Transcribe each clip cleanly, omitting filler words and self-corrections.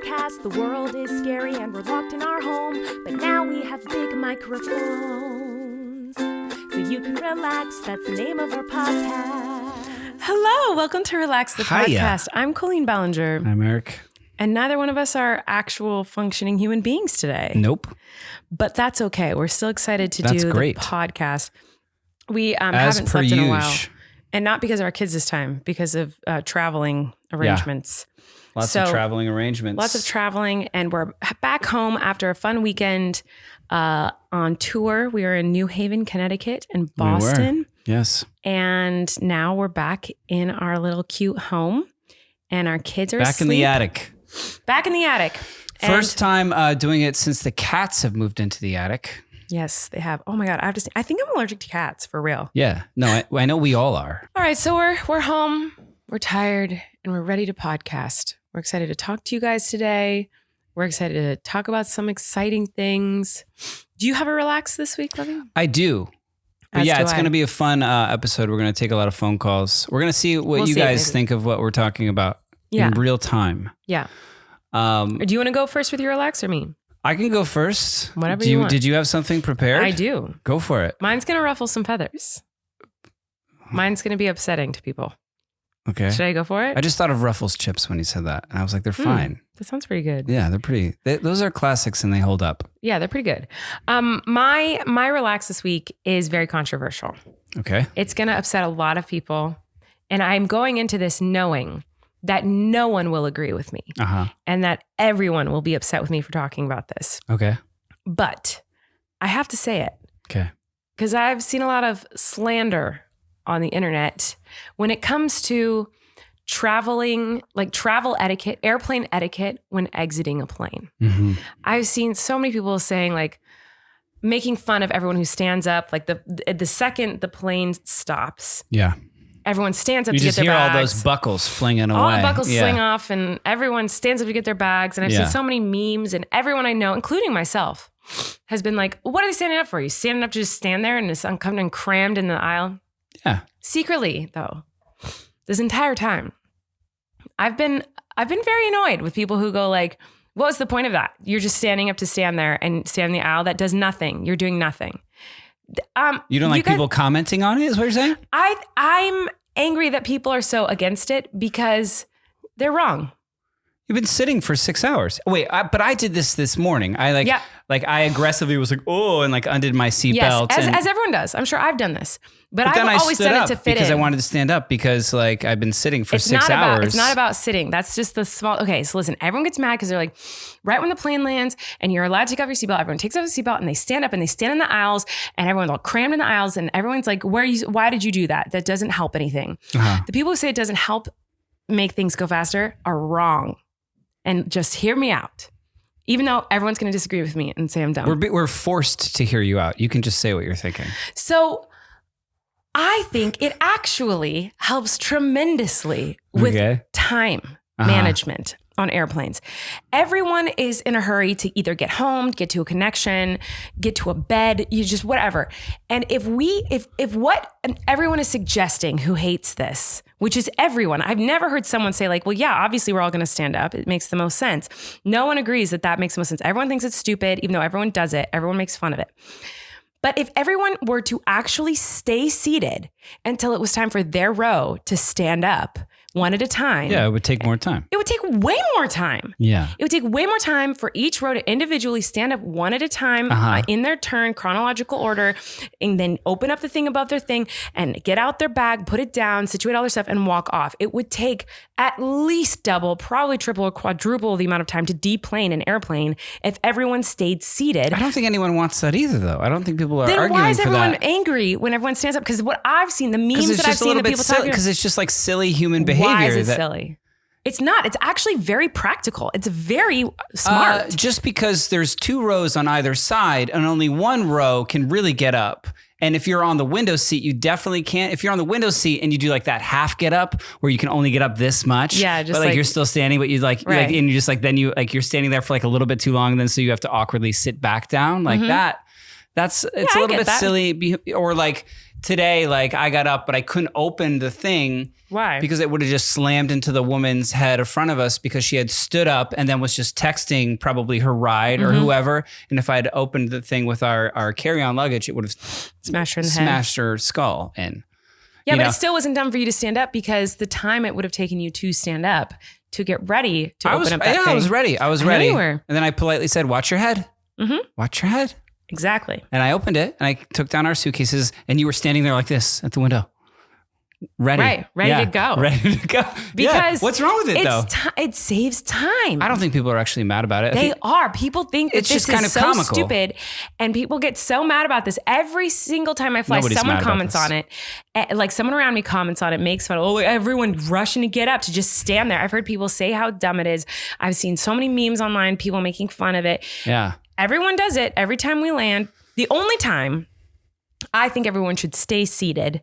podcast. The world is scary and we're locked in our home, but now we have big microphones, so you can relax. That's the name of our podcast. Hello, welcome to Relax the Hiya. Podcast. I'm Colleen Ballinger. I'm Erik. And neither one of us are actual functioning human beings today. Nope. But that's okay. We're still excited to That's do great. the podcast. We As haven't per slept in a while. usual. And not because of our kids this time, because of traveling arrangements. Lots of traveling arrangements. Lots of traveling. And we're back home after a fun weekend on tour. We are in New Haven, Connecticut and Boston. We were. Yes. And now we're back in our little cute home. And our kids are Back asleep. in the attic. Back in the attic. First time doing it since the cats have moved into the attic. Yes, they have. Oh my God. I think I'm allergic to cats for real. Yeah. No, I know we all are. All right. So we're home. We're tired and we're ready to podcast. We're excited to talk to you guys today. We're excited to talk about some exciting things. Do you have a relax this week, Lovey? I do. But yeah, it's going to be a fun episode. We're going to take a lot of phone calls. We're going to see what you guys think of what we're talking about in real time. Yeah. Do you want to go first with your relax or me? I can go first. Whatever you want. Did you have something prepared? I do. Go for it. Mine's going to ruffle some feathers. Mine's going to be upsetting to people. Okay. Should I go for it? I just thought of Ruffles chips when you said that. And I was like, they're fine. That sounds pretty good. Yeah, they're pretty. Those are classics and they hold up. Yeah, they're pretty good. My relax this week is very controversial. Okay. It's going to upset a lot of people. And I'm going into this knowing that no one will agree with me and that everyone will be upset with me for talking about this. Okay. But I have to say it. Okay. Because I've seen a lot of slander on the internet when it comes to traveling, like travel etiquette, airplane etiquette when exiting a plane. Mm-hmm. I've seen so many people saying like, making fun of everyone who stands up, like the second the plane stops. Yeah. Everyone stands up you to get their bags. You just hear all those buckles flinging away. All the buckles fling off and everyone stands up to get their bags. And I've seen so many memes and everyone I know, including myself, has been like, what are they standing up for? You standing up to just stand there and it's uncomfortable and crammed in the aisle? Yeah. Secretly, though, this entire time, I've been very annoyed with people who go like, what was the point of that? You're just standing up to stand there and stand in the aisle. That does nothing. You're doing nothing. You don't like people commenting on it is what you're saying? I'm angry that people are so against it because they're wrong. You've been sitting for 6 hours. Wait, but I did this morning. I I aggressively was like, oh, and like undid my seatbelt. Yes, as everyone does. I'm sure I've done this. But then I've always done it to fit in. Because I wanted to stand up because like I've been sitting for 6 hours. It's not about sitting. That's just the small. Okay, so listen, everyone gets mad because they're like, right when the plane lands and you're allowed to take off your seatbelt, everyone takes off the seatbelt and they stand up and they stand in the aisles and everyone's all crammed in the aisles and everyone's like, why did you do that? That doesn't help anything. The people who say it doesn't help make things go faster are wrong. And just hear me out. Even though everyone's going to disagree with me and say I'm dumb. We're forced to hear you out. You can just say what you're thinking. So I think it actually helps tremendously with time management on airplanes. Everyone is in a hurry to either get home, get to a connection, get to a bed, you just whatever. And if what everyone is suggesting who hates this, which is everyone, I've never heard someone say like, well, yeah, obviously we're all going to stand up. It makes the most sense. No one agrees that makes the most sense. Everyone thinks it's stupid, even though everyone does it. Everyone makes fun of it. But if everyone were to actually stay seated until it was time for their row to stand up one at a time. Yeah, it would take more time. It would take way more time. Yeah. It would take way more time for each row to individually stand up one at a time in their turn, chronological order, and then open up the thing above their thing and get out their bag, put it down, situate all their stuff, and walk off. It would take at least double, probably triple or quadruple the amount of time to deplane an airplane if everyone stayed seated. I don't think anyone wants that either, though. I don't think people are arguing for that. Then why is everyone angry when everyone stands up? Because what I've seen, the memes that I've seen of people talking about. Because it's just like silly human behavior. Why is it silly? It's not. It's actually very practical. It's very smart. Just because there's 2 rows on either side and only one row can really get up. And if you're on the window seat, you definitely can't. If you're on the window seat and you do like that half get up where you can only get up this much. Yeah, just but like you're still standing, but you like, right. and you just like, then you like, you're standing there for like a little bit too long. Then so you have to awkwardly sit back down like that. It's a little bit silly. Or like today, like I got up, but I couldn't open the thing. Why? Because it would have just slammed into the woman's head in front of us because she had stood up and then was just texting probably her ride or whoever. And if I had opened the thing with our carry-on luggage, it would have smashed her in the smashed her skull in. Yeah, but it still wasn't done for you to stand up because the time it would have taken you to stand up to get ready to open up that thing. I was ready. I was I know ready. you were. And then I politely said, watch your head. Watch your head. Exactly. And I opened it and I took down our suitcases and you were standing there like this at the window. Ready. Right. Ready to go. Ready to go. Because what's wrong with it though? It saves time. I don't think people are actually mad about it. They are. People think that it's this just kind is of so comical. stupid. And people get so mad about this. Every single time I fly, Nobody's someone mad about comments this. on it. Like someone around me comments on it, makes fun of, oh, everyone rushing to get up to just stand there. I've heard people say how dumb it is. I've seen so many memes online, people making fun of it. Yeah. Everyone does it every time we land. The only time I think everyone should stay seated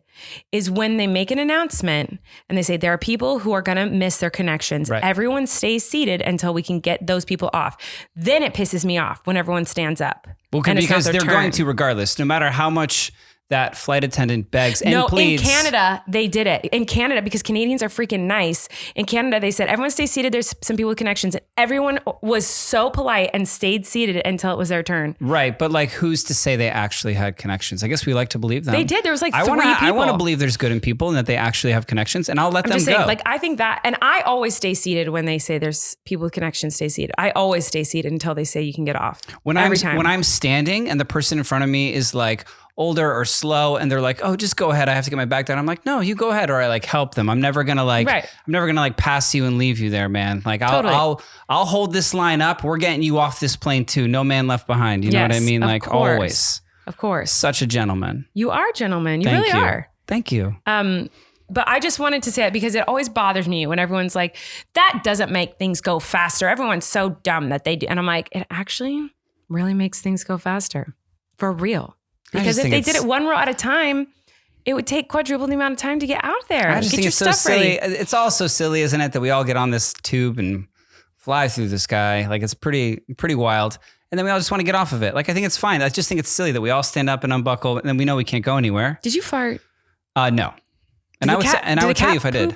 is when they make an announcement and they say there are people who are going to miss their connections. Right. Everyone stays seated until we can get those people off. Then it pisses me off when everyone stands up. Well, and it's not because their they're turn. going to regardless, no matter how much that flight attendant begs and pleads. In Canada, they did it. In Canada, because Canadians are freaking nice. In Canada, they said, everyone stay seated. There's some people with connections. Everyone was so polite and stayed seated until it was their turn. Right. But like, who's to say they actually had connections? I guess we like to believe them. They did. There was like 3 people. I want to believe there's good in people and that they actually have connections, and I'll let them I'm just go. saying, like, I think that, and I always stay seated when they say there's people with connections, stay seated. I always stay seated until they say you can get off. When I'm standing and the person in front of me is like older or slow and they're like, oh, just go ahead, I have to get my bag down. I'm like, no, you go ahead. Or I like help them. I'm never gonna pass you and leave you there, man. Like I'll hold this line up. We're getting you off this plane too. No man left behind. You know what I mean? Like course. always. Of course. Such a gentleman. You are a gentleman. You Thank really you. are. Thank you. But I just wanted to say it because it always bothers me when everyone's like, that doesn't make things go faster. Everyone's so dumb that they do. And I'm like, it actually really makes things go faster. For real. Because if they did it one row at a time, it would take quadruple the amount of time to get out there. I just think it's so silly. It's all so silly, isn't it, that we all get on this tube and fly through the sky. Like it's pretty wild. And then we all just want to get off of it. Like I think it's fine. I just think it's silly that we all stand up and unbuckle and then we know we can't go anywhere. Did you fart? No. And I would tell you if I did.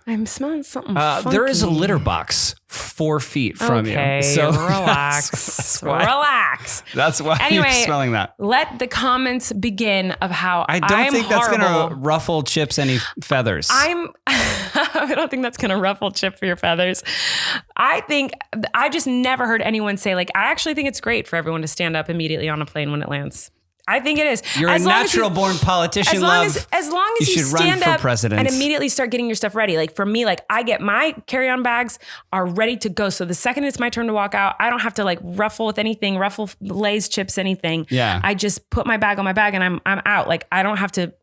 I'm smelling something funky. There is a litter box 4 feet from you. So relax. Relax. That's why anyway, you're smelling that. Let the comments begin of how I don't think that's going to ruffle Chip's any feathers. I don't think that's going to ruffle Chip for your feathers. I just never heard anyone say, like, I actually think it's great for everyone to stand up immediately on a plane when it lands. I think it is. You're a natural born politician, love. As long as you should stand run for up president and immediately start getting your stuff ready. Like for me, like I get my carry-on bags are ready to go. So the second it's my turn to walk out, I don't have to like ruffle with anything, ruffle Lay's chips, anything. Yeah. I just put my bag on my bag and I'm out. Like I don't have to,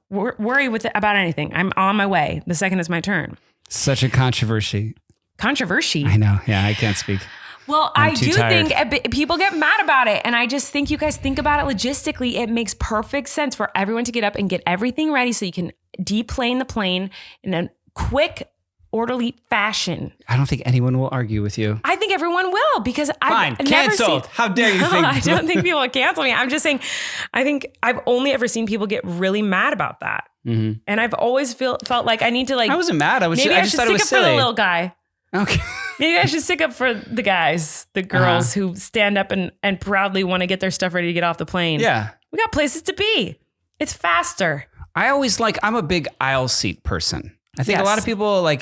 worry about anything. I'm on my way the second it's my turn. Such a controversy. Controversy. I know. Yeah, I can't speak. Well, I do think people get mad about it. And I just think you guys think about it logistically. It makes perfect sense for everyone to get up and get everything ready so you can deplane the plane in a quick, orderly fashion. I don't think anyone will argue with you. I think everyone will because I've never canceled. How dare you think? I don't think people will cancel me. I'm just saying, I think I've only ever seen people get really mad about that. Mm-hmm. And I've always felt like I need to like. I wasn't mad. I just thought it was silly. Maybe I should stick up for the little guy. Okay. Maybe I should stick up for the guys, the girls who stand up and proudly want to get their stuff ready to get off the plane. Yeah. We got places to be. It's faster. I'm a big aisle seat person. I think a lot of people like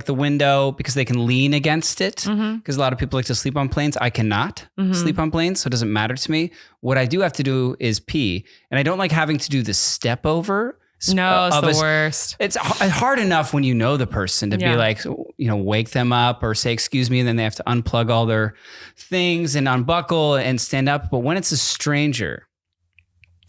the window because they can lean against it. Because a lot of people like to sleep on planes. I cannot sleep on planes, so it doesn't matter to me. What I do have to do is pee. And I don't like having to do the step over. No, it's the worst. It's hard enough when you know the person to be like, wake them up or say, excuse me. And then they have to unplug all their things and unbuckle and stand up. But when it's a stranger,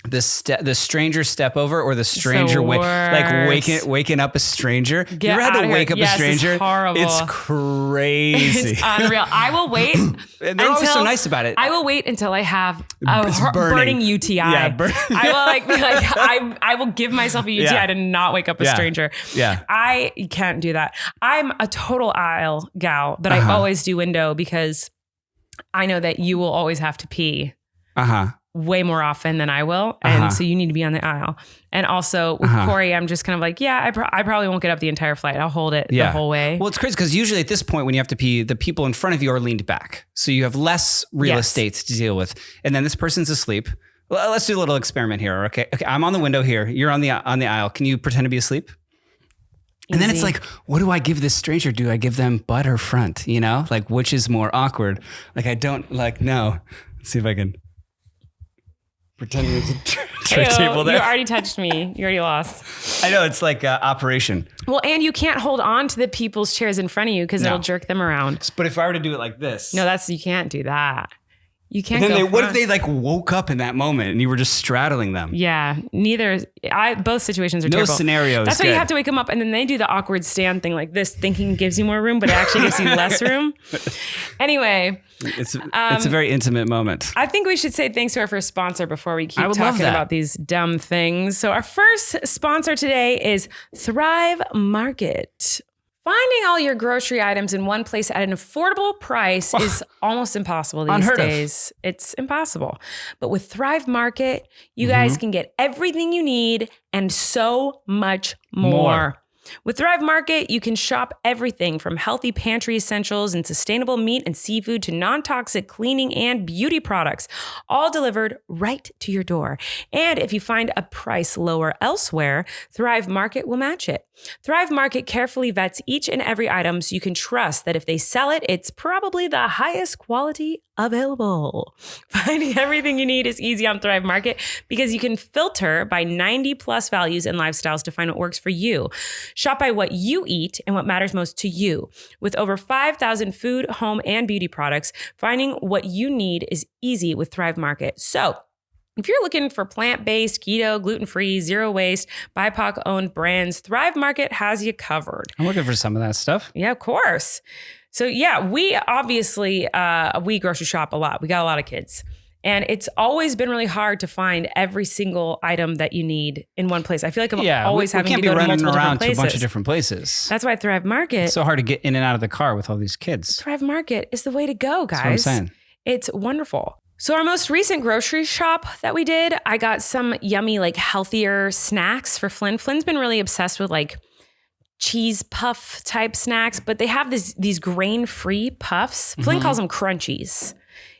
the stranger step over or the stranger waking up a stranger. Get you ever had to wake up a stranger? It's horrible. It's crazy. It's unreal. I will wait. And they're always so nice about it. I will wait until I have a burning UTI. Yeah, I will be like, I will give myself a UTI to not wake up a stranger. Yeah. I can't do that. I'm a total aisle gal, but I always do window because I know that you will always have to pee. way more often than I will. And so you need to be on the aisle. And also with Corey, I'm just kind of like, I probably won't get up the entire flight. I'll hold it the whole way. Well, it's crazy because usually at this point when you have to pee, the people in front of you are leaned back. So you have less real estate to deal with. And then this person's asleep. Well, let's do a little experiment here. Okay. I'm on the window here. You're on the aisle. Can you pretend to be asleep? And then it's like, what do I give this stranger? Do I give them butt or front? You know, like which is more awkward? Like I don't no. Let's see if I can pretend there's a tray table there. You already touched me. You already lost. I know, it's like operation. Well, and you can't hold on to the people's chairs in front of you because it'll jerk them around. But if I were to do it like this. No, you can't do that. You can't what if they like woke up in that moment and you were just straddling them? Yeah, both situations are no terrible. Scenario. That's why you have to wake them up and then they do the awkward stand thing like this, thinking gives you more room, but it actually gives you less room. Anyway. It's a very intimate moment. I think we should say thanks to our first sponsor before we keep talking about these dumb things. So our first sponsor today is Thrive Market. Finding all your grocery items in one place at an affordable price is almost impossible these days. It's impossible. But with Thrive Market, you guys can get everything you need and so much more. With Thrive Market, you can shop everything from healthy pantry essentials and sustainable meat and seafood to non-toxic cleaning and beauty products, all delivered right to your door. And if you find a price lower elsewhere, Thrive Market will match it. Thrive Market carefully vets each and every item so you can trust that if they sell it, it's probably the highest quality available. Finding everything you need is easy on Thrive Market because you can filter by 90 plus values and lifestyles to find what works for you. Shop by what you eat and what matters most to you. With over 5,000 food, home, and beauty products, finding what you need is easy with Thrive Market. So, if you're looking for plant-based, keto, gluten-free, zero waste, BIPOC-owned brands, Thrive Market has you covered. I'm looking for some of that stuff. Yeah, of course. So yeah, we obviously, we grocery shop a lot. We got a lot of kids. And it's always been really hard to find every single item that you need in one place. I feel like I'm always having to go to multiple different places. To a bunch of different places. That's why Thrive Market. It's so hard to get in and out of the car with all these kids. Thrive Market is the way to go, guys. That's what I'm saying. It's wonderful. So our most recent grocery shop that we did, I got some yummy, like healthier snacks for Flynn. Flynn's been really obsessed with like cheese puff type snacks, but they have these grain-free puffs. Flynn calls them crunchies.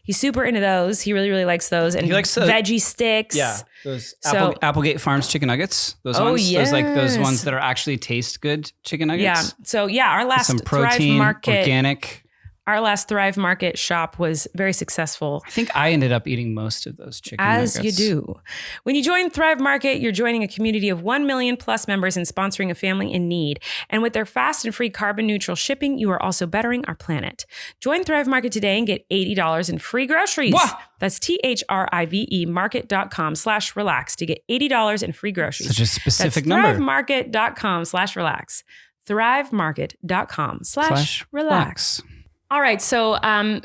He's super into those. He really, really likes those. And he likes veggie sticks. Yeah. Those Applegate Farms chicken nuggets. Those ones. Yes. Those ones that are actually taste good chicken nuggets. Yeah. So yeah, our last some protein, Thrive Market, organic. Our last Thrive Market shop was very successful. I think I ended up eating most of those chicken nuggets. As you do. When you join Thrive Market, you're joining a community of 1 million plus members and sponsoring a family in need. And with their fast and free carbon neutral shipping, you are also bettering our planet. Join Thrive Market today and get $80 in free groceries. Whoa. That's THRIVE market.com/relax to get $80 in free groceries. Such a specific number. ThriveMarket.com/relax. ThriveMarket.com/relax. All right, so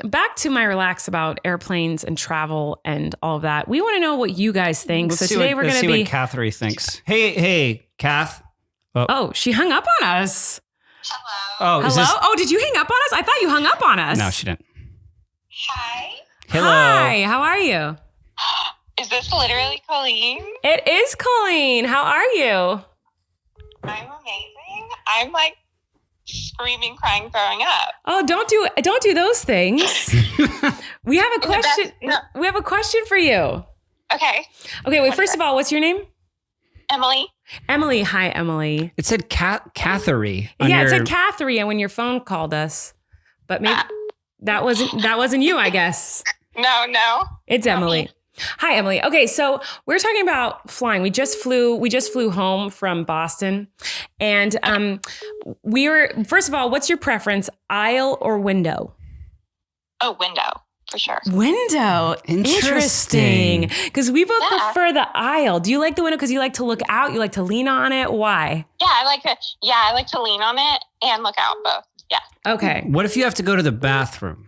back to my relax about airplanes and travel and all of that. We want to know what you guys think. Let's see what Catherine thinks. Hey, Kath. Oh, she hung up on us. Hello. Hello? Did you hang up on us? I thought you hung up on us. No, she didn't. Hi. Hello. Hi, how are you? Is this literally Colleen? It is Colleen. How are you? I'm amazing. I'm like screaming, crying, throwing up. Oh, don't do those things. We have a question. We have a question for you. Okay. Okay, wait, first of all, what's your name? Emily. Emily. Hi, Emily. It said Catherine. Yeah, it said Catherine when your phone called us. But maybe that wasn't you, I guess. No. It's Emily. Hi, Emily. Okay, so we're talking about flying. We just flew home from Boston, and first of all, what's your preference, aisle or window? Oh, window for sure. Window. Interesting. Because we both prefer the aisle. Do you like the window because you like to look out? You like to lean on it? Why? Yeah, I like to lean on it and look out both. Yeah. Okay. What if you have to go to the bathroom?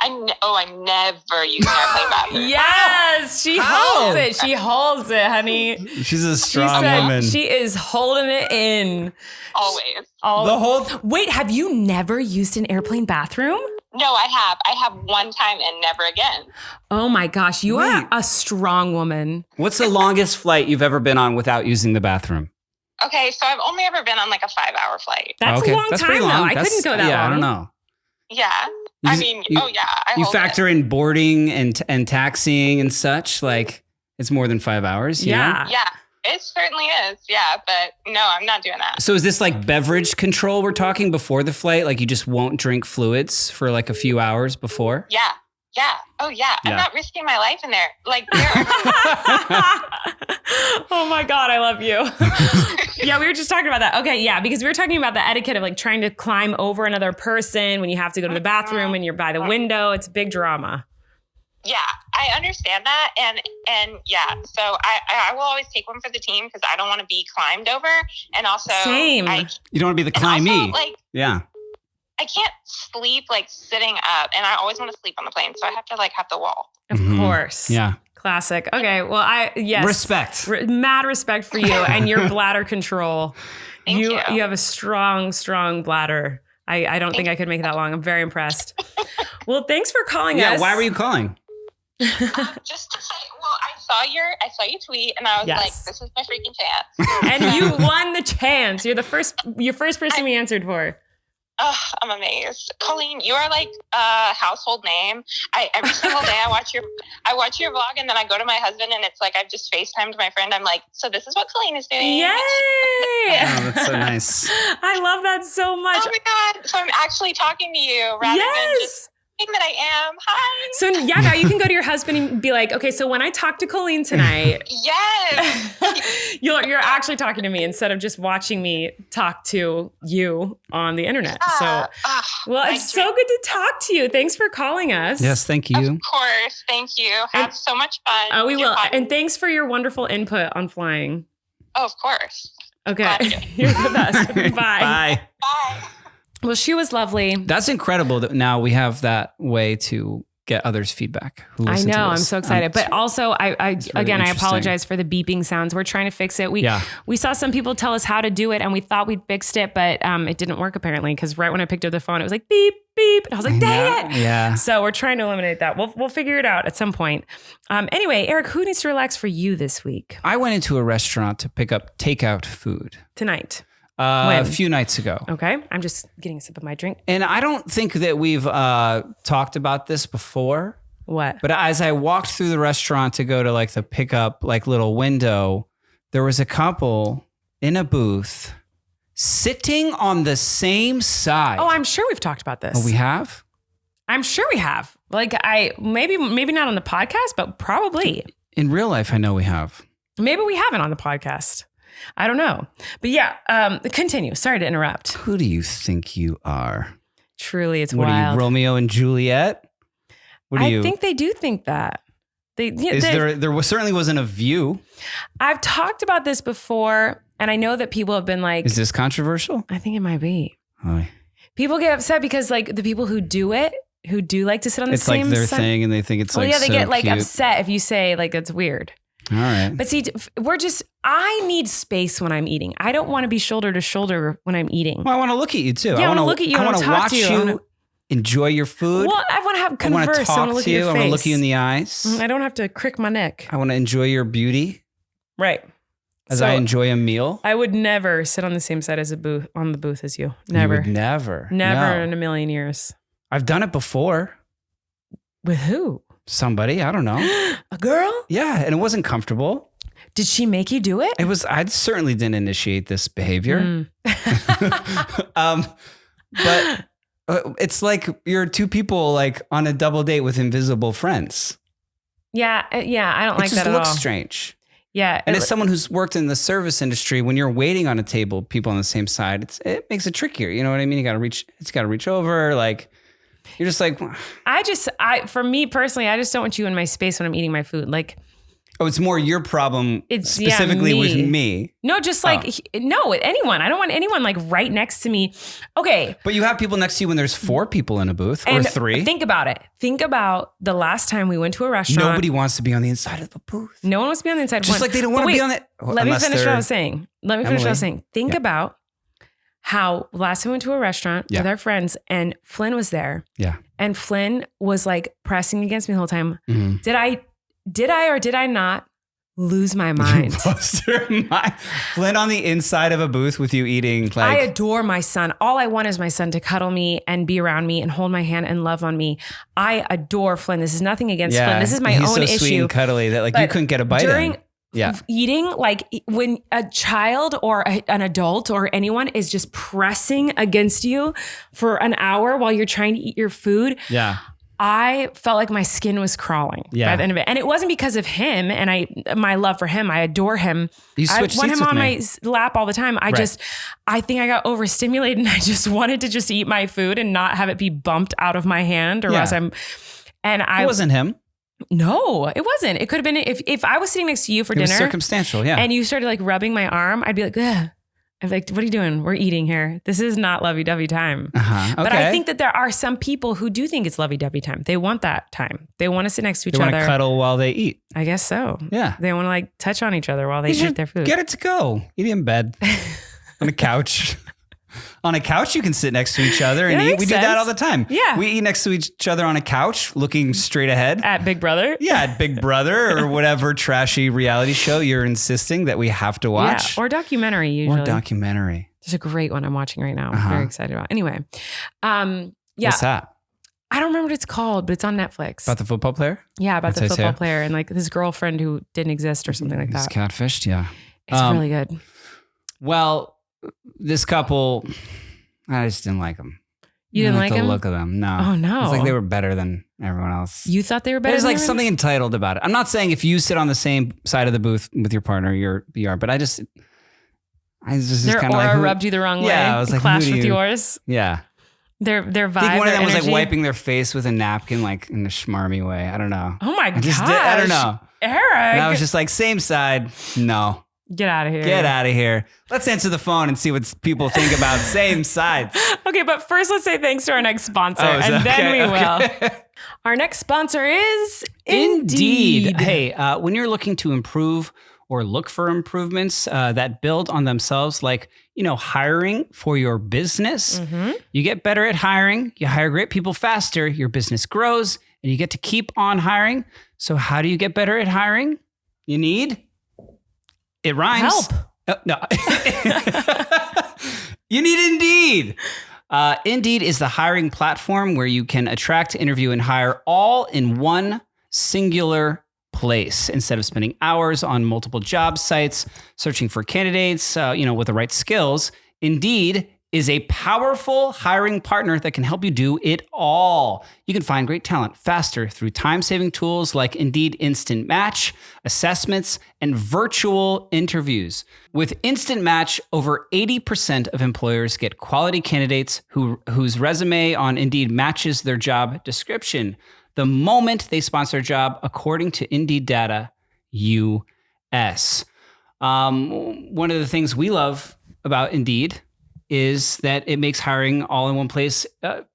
I never use an airplane bathroom. Yes, she holds it. She holds it, honey. She's a strong woman. She is holding it in. Always. Wait, have you never used an airplane bathroom? No, I have. I have one time and never again. Oh my gosh, you are a strong woman. What's the longest flight you've ever been on without using the bathroom? Okay, so I've only ever been on like a 5-hour flight. That's a long time though. I couldn't go that long. Yeah, I don't know. Yeah. You factor in boarding and taxiing and such, like it's more than 5 hours. You know? Yeah, it certainly is. Yeah, but no, I'm not doing that. So is this like beverage control we're talking before the flight? Like you just won't drink fluids for like a few hours before? Yeah. Oh yeah. I'm not risking my life in there. Like oh my God, I love you. Yeah, we were just talking about that. Okay, yeah, because we were talking about the etiquette of like trying to climb over another person when you have to go to the bathroom and you're by the window. It's a big drama. Yeah, I understand that. And yeah, so I will always take one for the team because I don't want to be climbed over. And also Same. You don't want to be the climbee. Also, I can't sleep like sitting up, and I always want to sleep on the plane, so I have to like have the wall. Of course. Yeah. Classic. Okay. Well, respect. Mad respect for you and your bladder control. Thank you. You have a strong bladder. I don't think I could make it that long. I'm very impressed. Well, thanks for calling us. Yeah. Why were you calling? Just to say, well, I saw you tweet, and I was like, "This is my freaking chance." And you won the chance. You're your first person we answered for. Oh, I'm amazed. Colleen, you are like a household name. Every single day I watch your vlog, and then I go to my husband, and it's like I've just FaceTimed my friend. I'm like, so this is what Colleen is doing. Yay! Oh, that's so nice. I love that so much. Oh my God. So I'm actually talking to you rather than just that I am. Hi. So yeah, now you can go to your husband and be like, okay, so when I talk to Colleen tonight, yes, you're actually talking to me instead of just watching me talk to you on the internet. So, it's so good to talk to you. Thanks for calling us. Yes, thank you. Of course, thank you. Have so much fun. Oh, we will. And thanks for your wonderful input on flying. Oh, of course. Okay, you're the best. Bye. Bye. Bye. Well, she was lovely. That's incredible that now we have that way to get others' feedback. I know. I'm so excited. But also, I apologize for the beeping sounds. We're trying to fix it. We saw some people tell us how to do it, and we thought we'd fixed it, but it didn't work apparently, because right when I picked up the phone, it was like beep, beep. And I was like, dang it. Yeah. So we're trying to eliminate that. We'll figure it out at some point. Anyway, Erik, who needs to relax for you this week? I went into a restaurant to pick up takeout food. Tonight. A few nights ago. Okay. I'm just getting a sip of my drink. And I don't think that we've talked about this before. What? But as I walked through the restaurant to go to like the pickup like little window, there was a couple in a booth sitting on the same side. Oh, I'm sure we've talked about this. Oh, we have? I'm sure we have. Like maybe not on the podcast, but probably. In real life, I know we have. Maybe we haven't on the podcast. I don't know. But yeah, continue. Sorry to interrupt. Who do you think you are? Truly, it's wild. What are you, Romeo and Juliet? I think they do think that. There certainly wasn't a view. I've talked about this before, and I know that people have been like... Is this controversial? I think it might be. Oh. People get upset because like the people who do it, who do like to sit on the same side... It's like their thing, and they think it's like so they get like cute. upset if you say like it's weird. All right. But see, I need space when I'm eating. I don't want to be shoulder to shoulder when I'm eating. Well, I want to look at you too. Yeah, I want to look at you. I want to watch you. Enjoy your food. Well, I want to converse. I want to talk to you. I want to look you in the eyes. I don't have to crick my neck. I want to enjoy your beauty. Right. As I enjoy a meal. I would never sit on the same side as the booth as you. Never. You would never. Never in a million years. I've done it before. With who? Somebody. I don't know. A girl? Yeah, and it wasn't comfortable. Did she make you do it? I certainly didn't initiate this behavior. But it's like you're two people like on a double date with invisible friends. Yeah. I don't like that at all. It just looks strange. Yeah. And as someone who's worked in the service industry, when you're waiting on a table, people on the same side, it makes it trickier. You know what I mean? It's got to reach over. Like, you're just like, for me personally, I just don't want you in my space when I'm eating my food. Like, oh, it's more your problem specifically with me. No, just like, no, with anyone. I don't want anyone like right next to me. Okay. But you have people next to you when there's 4 people in a booth or 3. Think about it. Think about the last time we went to a restaurant. Nobody wants to be on the inside of the booth. No one wants to be on the inside. Just like they don't want to be on it. Let me finish what I was saying. Think about how last time we went to a restaurant with our friends and Flynn was there. Yeah. and Flynn was like pressing against me the whole time. Mm-hmm. Did I or did I not lose my mind? Flynn on the inside of a booth with you eating. Like, I adore my son. All I want is my son to cuddle me and be around me and hold my hand and love on me. I adore Flynn. This is nothing against Flynn. This is my own issue. He's so sweet and cuddly that like you couldn't get a bite in. Eating, like when a child or an adult or anyone is just pressing against you for an hour while you're trying to eat your food. Yeah. I felt like my skin was crawling by the end of it. And it wasn't because of him and my love for him. I adore him. I want him on my lap all the time. I think I got overstimulated and I just wanted to just eat my food and not have it be bumped out of my hand or else it wasn't him. No, it wasn't. It could have been if I was sitting next to you for dinner. It was circumstantial, yeah. And you started like rubbing my arm, I'd be like, ugh. I'd be like, what are you doing? We're eating here. This is not lovey-dovey time. Okay. But I think that there are some people who do think it's lovey-dovey time. They want that time. They want to sit next to each other. They want to cuddle while they eat. I guess so. Yeah. They want to like touch on each other while they eat their food. Get it to go. Eat in bed. On a couch. On a couch, you can sit next to each other and eat. We do that all the time. Yeah. We eat next to each other on a couch, looking straight ahead. At Big Brother? Yeah, at Big Brother or whatever trashy reality show you're insisting that we have to watch. Yeah, or documentary usually. Or documentary. There's a great one I'm watching right now. I'm very excited about. Anyway. Yeah. What's that? I don't remember what it's called, but it's on Netflix. About the football player? Yeah, about the football player and like his girlfriend who didn't exist or something like that. He's catfished, yeah. It's really good. Well, this couple, I just didn't like them. You didn't like the them? look of them, no. Oh, no. It's like they were better than everyone else. You thought they were better There's than like everyone? something entitled about it. I'm not saying if you sit on the same side of the booth with your partner, you're BR, but I just their kind of aura like, rubbed you the wrong way. Yeah, I was like, clashed with yours. Yeah. Their vibe. I think one of them was like energy. wiping their face with a napkin, like in a schmarmy way. I don't know. Oh my gosh. I don't know. Erik. And I was just like, same side. No. Get out of here. Get out of here. Let's answer the phone and see what people think about same sides. Okay, but first let's say thanks to our next sponsor, then we will. Our next sponsor is Indeed. Hey, when you're looking to improve or look for improvements that build on themselves, like, hiring for your business, you get better at hiring, you hire great people faster, your business grows, and you get to keep on hiring. So how do you get better at hiring? You need... It rhymes. Help. No. You need Indeed. Indeed is the hiring platform where you can attract, interview, and hire all in one singular place. Instead of spending hours on multiple job sites, searching for candidates, with the right skills, Indeed is a powerful hiring partner that can help you do it all. You can find great talent faster through time-saving tools like Indeed Instant Match, assessments, and virtual interviews. With Instant Match, over 80% of employers get quality candidates whose resume on Indeed matches their job description the moment they sponsor a job, according to Indeed Data US. One of the things we love about Indeed is that it makes hiring all in one place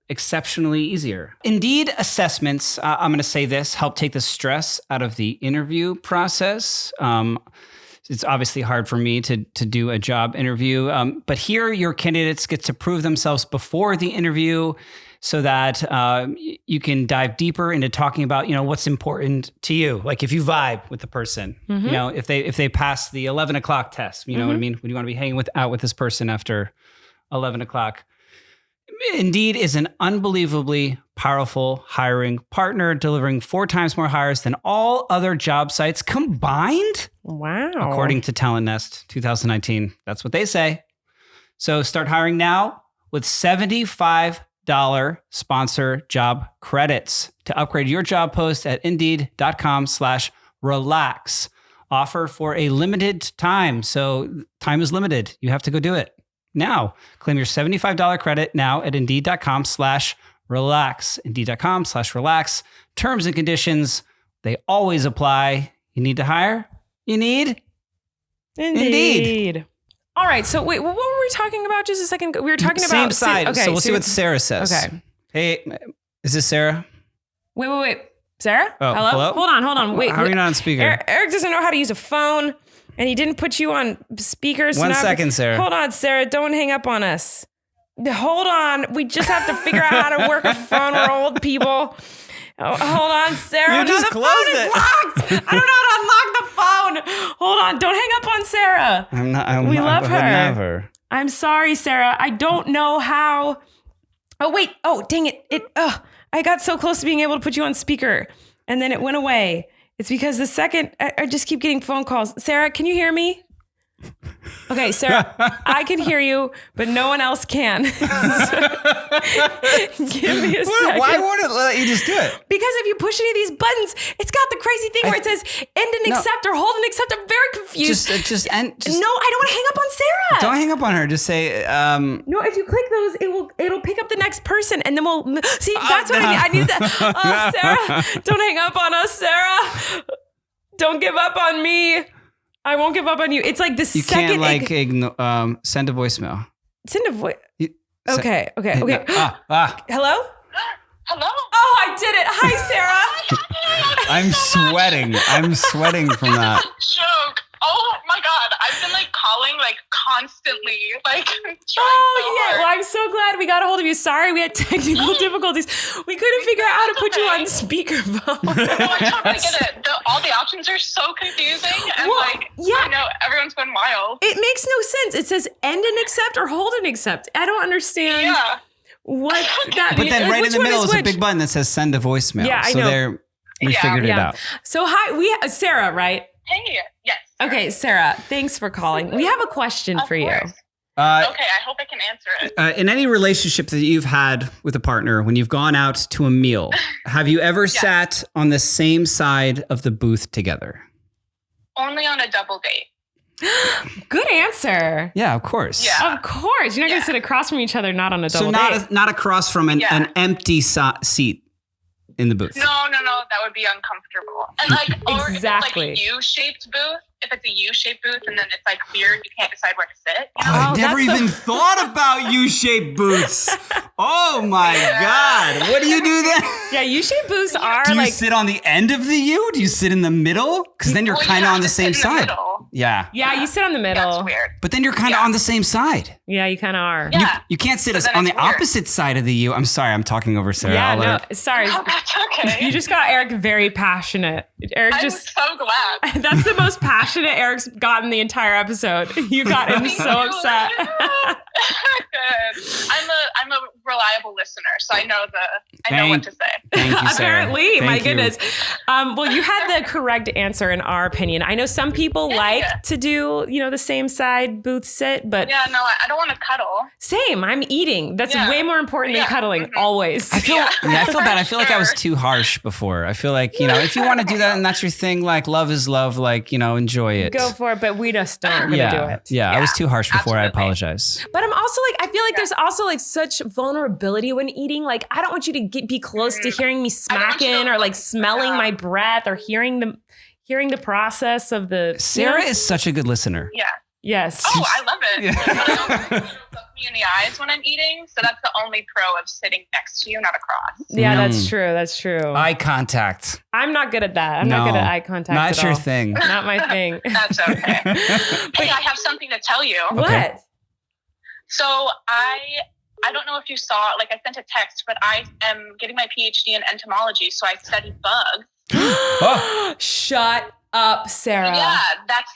exceptionally easier. Indeed assessments, I'm going to say this, help take the stress out of the interview process. It's obviously hard for me to do a job interview, but here your candidates get to prove themselves before the interview so that you can dive deeper into talking about, what's important to you. Like if you vibe with the person, if they pass the 11 o'clock test, you know what I mean? Would you want to be hanging out with this person after 11 o'clock? Indeed is an unbelievably powerful hiring partner, delivering 4 times more hires than all other job sites combined. Wow. According to Talent Nest 2019. That's what they say. So start hiring now with $75 sponsor job credits to upgrade your job post at Indeed.com/relax. Offer for a limited time. So time is limited. You have to go do it now. Claim your $75 credit now at Indeed.com/relax. Indeed.com/relax. Terms and conditions, they always apply. You need to hire? You need Indeed. All right. So wait, what were we talking about just a second ago? We were talking about... Same side. Okay, so we'll see what Sarah says. Okay. Hey, is this Sarah? Wait. Sarah? Oh, hello? Hold on. Wait. How are you not on speaker? Erik doesn't know how to use a phone, and he didn't put you on speakers. One second, Sarah. Hold on, Sarah. Don't hang up on us. Hold on. We just have to figure out how to work a phone. We're old people. Oh, hold on, Sarah. You just the closed phone is it. locked. I don't know how to unlock the phone. Hold on. Don't hang up on Sarah. We love her. Never. I'm sorry, Sarah. I don't know how. Oh, wait. Oh, dang it. I got so close to being able to put you on speaker and then it went away. It's because the second I just keep getting phone calls. Sarah, can you hear me? Okay, Sarah, I can hear you, but no one else can. Give me a second. Why won't it let you just do it? Because if you push any of these buttons, it's got the crazy thing where it says end and accept or hold and accept. I'm very confused. Just end. No, I don't want to hang up on Sarah. Don't hang up on her. Just say. No, if you click those, it'll pick up the next person, and then we'll see. That's what I need. I need that. Oh, Sarah, don't hang up on us, Sarah. Don't give up on me. I won't give up on you. It's like the you second. You can't send a voicemail. Send a voice. Okay. No. Hello? Hello? Oh, I did it. Hi, Sarah. I'm sweating from that. Joke. Oh my God. I've been like calling like constantly, like trying so hard. Well, I'm so glad we got a hold of you. Sorry, we had technical difficulties. We couldn't figure out how to put you on speakerphone. No, I totally get it. All the options are so confusing. And I know everyone's going wild. It makes no sense. It says end and accept or hold and accept. I don't understand what that means. But then right in the middle is a which? big button that says send a voicemail. Yeah, I know. We figured it out. So hi, Sarah, right? Hey, yes. Okay, Sarah, thanks for calling. We have a question for you. Okay, I hope I can answer it. In any relationship that you've had with a partner, when you've gone out to a meal, have you ever sat on the same side of the booth together? Only on a double date. Good answer. Yeah, of course. Yeah. Of course. You're not going to sit across from each other, not on a double date. So not across from an empty seat in the booth. No, that would be uncomfortable. And or exactly. If it's like a U-shaped booth, if it's a U-shaped booth and then it's like weird, you can't decide where to sit. You know? I never even thought about U-shaped booths. Oh my God. What do you do then? Yeah, U-shaped booths are Do you sit on the end of the U? Do you sit in the middle? Because then you're kind of on the same side. Yeah. Yeah, you sit on the middle. That's weird. But then you're kind of on the same side. Yeah, you kind of are. Yeah. You can't sit on the opposite side of the U. I'm sorry, I'm talking over Sarah. Yeah, sorry. Oh, that's okay. You just got Erik very passionate. I'm so glad. That's the most passionate Erik's gotten the entire episode. You got him so upset. Good. I'm a reliable listener, so I know what to say. Thank you, Sarah. Apparently, my goodness. Well, you had the correct answer in our opinion. I know some people like to do, the same side booth sit, but yeah, no, I don't want to cuddle. Same. I'm eating. That's way more important than cuddling. Always. I feel bad. I feel like I was too harsh before. I feel like, if you want to do that and that's your thing, like love is love, like, enjoy it. Go for it, but we just don't gonna do it. Yeah, I was too harsh before. Absolutely. I apologize. But I'm also I feel like there's also such vulnerability when eating. Like, I don't want you to be close to hearing me smacking or smelling my breath or hearing the process of the. Sarah is such a good listener. Yeah. Yes. Oh, I love it. Yeah. But it also looks me in the eyes when I'm eating, so that's the only pro of sitting next to you, not across. Yeah, that's true. That's true. Eye contact. I'm not good at that. I'm not good at eye contact. Not at your all. thing. Not my thing. That's okay. Hey, I have something to tell you. What? Okay. So I don't know if you saw, I sent a text, but I am getting my PhD in entomology, so I study bugs. Oh. Shut up, Sarah. Yeah, that's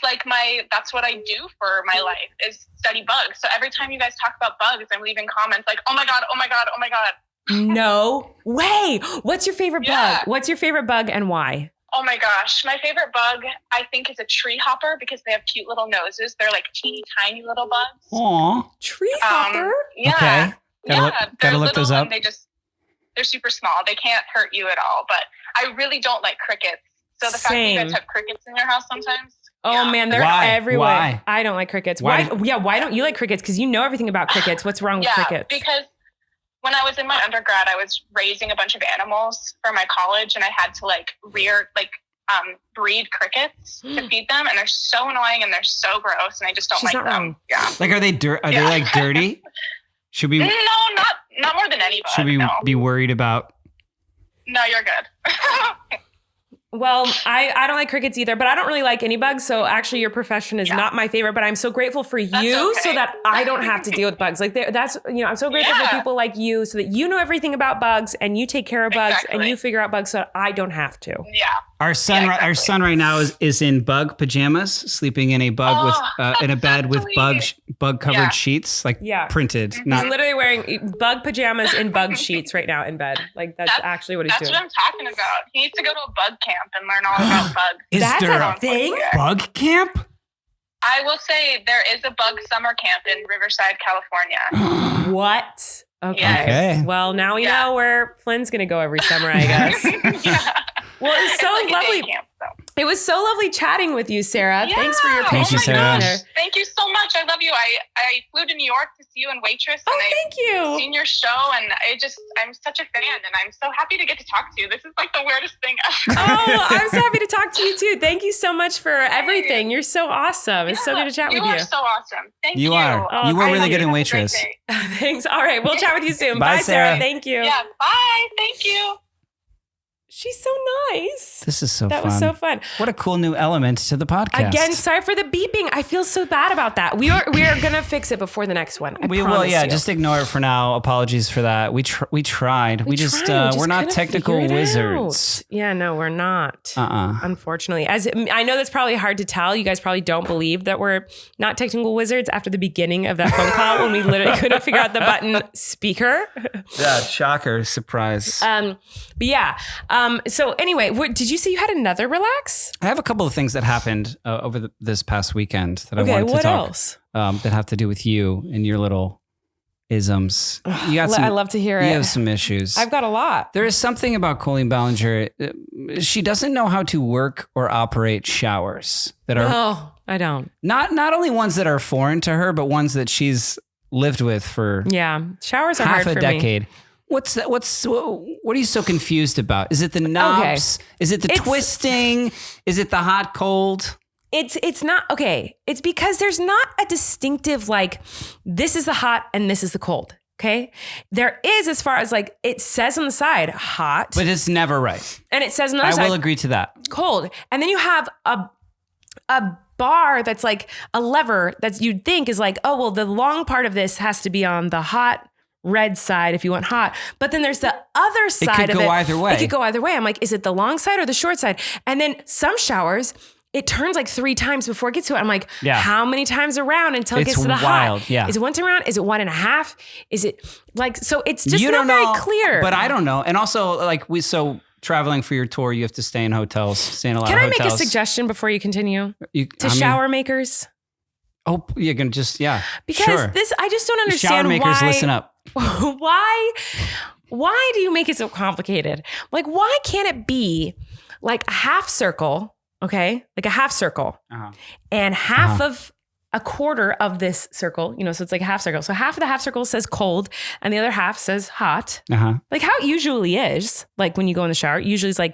that's what I do for my life is study bugs. So every time you guys talk about bugs, I'm leaving comments like, oh my God, oh my God, oh my God. No way. What's your favorite bug? What's your favorite bug and why? Oh my gosh. My favorite bug, I think, is a tree hopper because they have cute little noses. They're teeny tiny little bugs. Aw. Tree hopper? Yeah. Okay. Gotta look those up. They're super small. They can't hurt you at all. But I really don't like crickets. So the fact that you guys have crickets in your house sometimes. Oh man, they're everywhere. Why? I don't like crickets. Why don't you like crickets? Because you know everything about crickets. What's wrong with crickets? Because when I was in my undergrad, I was raising a bunch of animals for my college, and I had to breed crickets to feed them, and they're so annoying and they're so gross, and I just don't like them. Wrong. Yeah. Are they they dirty? Should we? No, not more than any bug. Should we be worried about? No, you're good. Well, I don't like crickets either, but I don't really like any bugs. So actually your profession is not my favorite, but I'm so grateful for you so that I don't have to deal with bugs. Like that's, I'm so grateful for people like you so that you know everything about bugs and you take care of bugs and you figure out bugs so that I don't have to. Yeah. Our son right now is in bug pajamas, sleeping in a bug in a bed with bug covered sheets, printed. He's literally wearing bug pajamas and bug sheets right now in bed. Like that's actually what he's doing. That's what I'm talking about. He needs to go to a bug camp and learn all about bugs. Is there a thing? Bug camp? I will say there is a bug summer camp in Riverside, California. What? Okay. Well, now we know where Flynn's going to go every summer, I guess. Well, it's so lovely. Camp, it was so lovely chatting with you, Sarah. Yeah. Thanks for your patience. Thank you, Sarah. Thank you so much. I love you. I flew to New York to see you in Waitress. And thank you. I've seen your show, and I'm such a fan, and I'm so happy to get to talk to you. This is like the weirdest thing ever. Oh, I'm so happy to talk to you too. Thank you so much for everything. You're so awesome. It's so good to chat with you. You are so awesome. Thank you. You are. You were really good in Waitress. Thanks. All right. We'll chat with you soon. Bye, Sarah. Thank you. Yeah. Bye. Thank you. She's so nice. This is so fun. That was so fun. What a cool new element to the podcast. Again, sorry for the beeping. I feel so bad about that. We are going to fix it before the next one. We will, yeah. Just ignore it for now. Apologies for that. We tried. We're not technical wizards. Yeah, no, we're not. Unfortunately. As I know that's probably hard to tell. You guys probably don't believe that we're not technical wizards after the beginning of that phone call when we literally couldn't figure out the button speaker. Yeah, shocker, surprise. But yeah. So anyway, did you say you had another relax? I have a couple of things that happened over this past weekend that I wanted to talk. Else? That have to do with you and your little isms. You got I love to hear it. You have some issues. I've got a lot. There is something about Colleen Ballinger. She doesn't know how to work or operate showers that are. No, I don't. Not only ones that are foreign to her, but ones that she's lived with for showers are half hard a for decade. Me. What are you so confused about? Is it the knobs? Okay. Is it the twisting? Is it the hot cold? It's not okay. It's because there's not a distinctive this is the hot and this is the cold. Okay. There is, as far as it says on the side hot, but it's never right. And it says on the other side, I will agree to that, cold. And then you have a bar that's like a lever that you'd think is the long part of this has to be on the hot red side if you want hot, but then there's the other side of it. It could go either way. It could go either way. I'm like, is it the long side or the short side? And then some showers, it turns 3 times before it gets to it. I'm like, how many times around until it gets to the hot? Yeah. Is it 1 time around? Is it 1.5? Is it so it's just not very clear. But I don't know. And also traveling for your tour, you have to stay in hotels, stay in a lot of hotels. Can I make a suggestion before you continue? Shower makers? Oh, you're going to just, Because this, I just don't understand shower makers, listen up. Why do you make it so complicated? Why can't it be a half circle, okay? Like a half circle and half of a quarter of this circle, so it's a half circle. So half of the half circle says cold and the other half says hot. Like how it usually is, when you go in the shower, usually it's a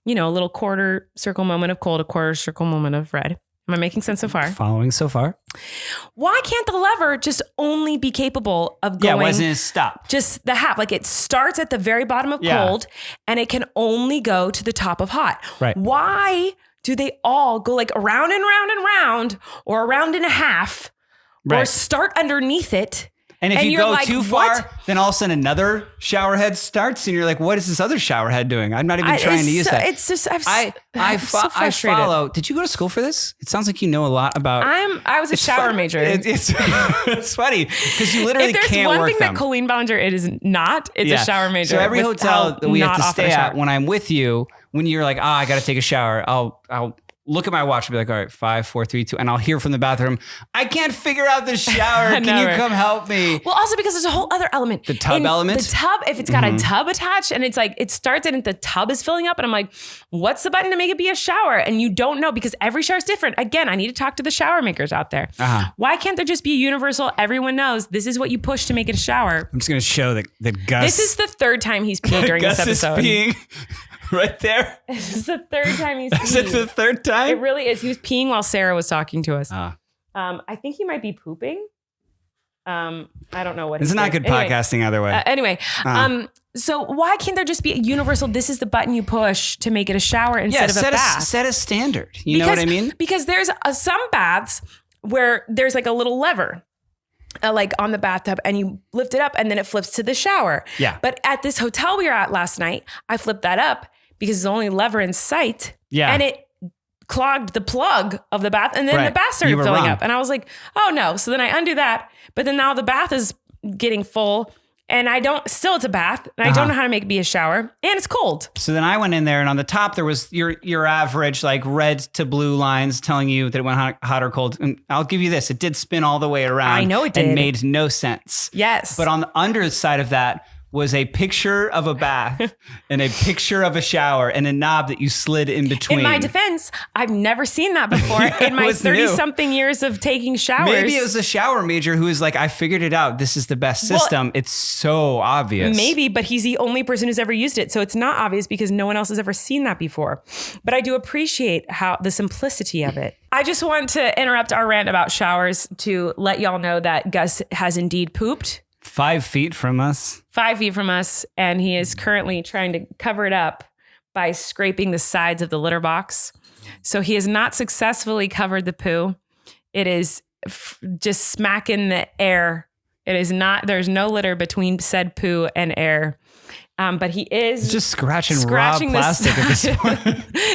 little quarter circle moment of cold, a quarter circle moment of red. Am I making sense so far? Following so far. Why can't the lever just only be capable of going? Yeah, why doesn't it stop? Just the half. It starts at the very bottom of cold and it can only go to the top of hot. Right. Why do they all go around and round and round or around and a half or start underneath it? And if you go too far, then all of a sudden another shower head starts and you're like, what is this other shower head doing? I'm not even trying to use that. It's just, I follow. Did you go to school for this? It sounds like you know a lot about. I was a shower major. It's funny because you literally can't work them. There's one thing that Colleen Ballinger is not, it's a shower major. So every hotel that we have to stay at when I'm with you, when you're like, I got to take a shower, I'll look at my watch and be like, all right, 5, 4, 3, 2. And I'll hear from the bathroom, I can't figure out the shower. Can you come help me? Well, also because there's a whole other element. The tub element? The tub, if it's got a tub attached and it's it starts and the tub is filling up and I'm like, what's the button to make it be a shower? And you don't know because every shower is different. Again, I need to talk to the shower makers out there. Why can't there just be a universal, everyone knows this is what you push to make it a shower? I'm just going to show that Gus. This is the 3rd time he's peed during this episode. Gus is peeing. Right there. This is the 3rd time he's peeing. Is it the 3rd time? It really is. He was peeing while Sarah was talking to us. I think he might be pooping. I don't know what it's not good podcasting either way. So why can't there just be a universal, this is the button you push to make it a shower instead of a bath? Set a standard. You know what I mean? Because there's some baths where there's like a little lever like on the bathtub and you lift it up and then it flips to the shower. Yeah. But at this hotel we were at last night, I flipped that up because it's the only lever in sight. Yeah. And it clogged the plug of the bath and then the bath started filling up. And I was like, oh no. So then I undo that. But then now the bath is getting full. And it's a bath, and I don't know how to make it be a shower, and it's cold. So then I went in there, and on the top, there was your average, like, red to blue lines telling you that it went hot or cold. And I'll give you this. It did spin all the way around. I know it did. And made no sense. Yes. But on the underside of that was a picture of a bath and a picture of a shower and a knob that you slid in between. In my defense, I've never seen that before in my 30-something years of taking showers. Maybe it was a shower major who was like, I figured it out. This is the best system. It's so obvious. Maybe, but he's the only person who's ever used it. So it's not obvious because no one else has ever seen that before. But I do appreciate the simplicity of it. I just want to interrupt our rant about showers to let y'all know that Gus has indeed pooped. 5 feet from us. 5 feet from us. And he is currently trying to cover it up by scraping the sides of the litter box. So he has not successfully covered the poo. It is just smack in the air. It is not, there's no litter between said poo and air. But he is just scratching raw plastic at this point.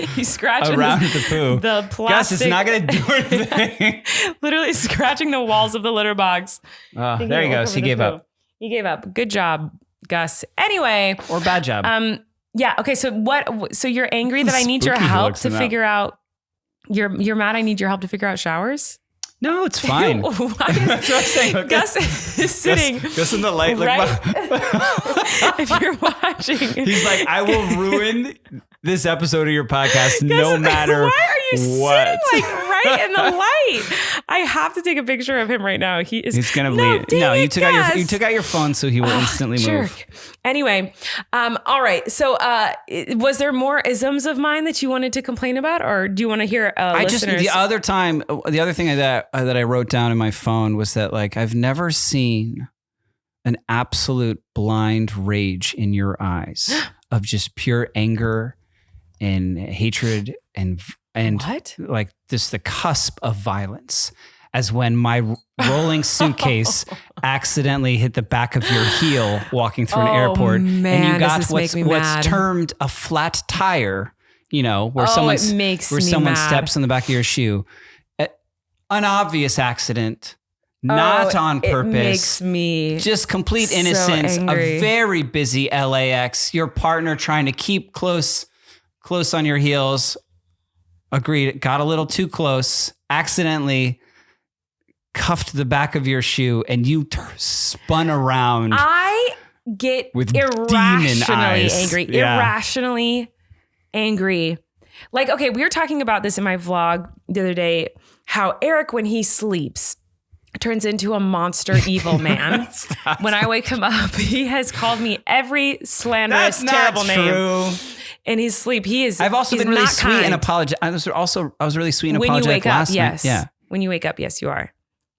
He's scratching around the poo. The plastic. Gus, it's not going to do anything. Literally scratching the walls of the litter box. There he goes. He gave up. He gave up. Good job, Gus. Anyway. Or bad job. Yeah. Okay. So you're angry that I need your help to figure out. You're mad. I need your help to figure out showers. No, it's fine. Why is, that's what I'm saying. Okay. Gus is sitting. Gus in the light. Right? If you're watching. He's like, I will ruin this episode of your podcast no matter what. Why are you sitting like right in the light? I have to take a picture of him right now. He's going to bleed. No, you took out your phone so he will instantly move. Anyway, all right. So was there more isms of mine that you wanted to complain about, or do you want to hear listeners? The other thing that I wrote down in my phone was that, like, I've never seen an absolute blind rage in your eyes of just pure anger and hatred and what? Like just the cusp of violence, as when my rolling suitcase accidentally hit the back of your heel walking through an airport, man, and you got what's termed a flat tire, where someone steps on the back of your shoe. An obvious accident, not on purpose. It makes me just complete innocence. So angry. A very busy LAX. Your partner trying to keep close on your heels. Agreed. Got a little too close. Accidentally cuffed the back of your shoe, and you spun around. I get with irrationally angry. Yeah. Irrationally angry. Like, okay, we were talking about this in my vlog the other day. How Erik, when he sleeps, turns into a monster evil man. When I wake him up, he has called me every slanderous, terrible name. In his sleep, I've also been really sweet and apologetic. I was really sweet and apologetic when you wake up, night. Yeah. When you wake up, yes, you are.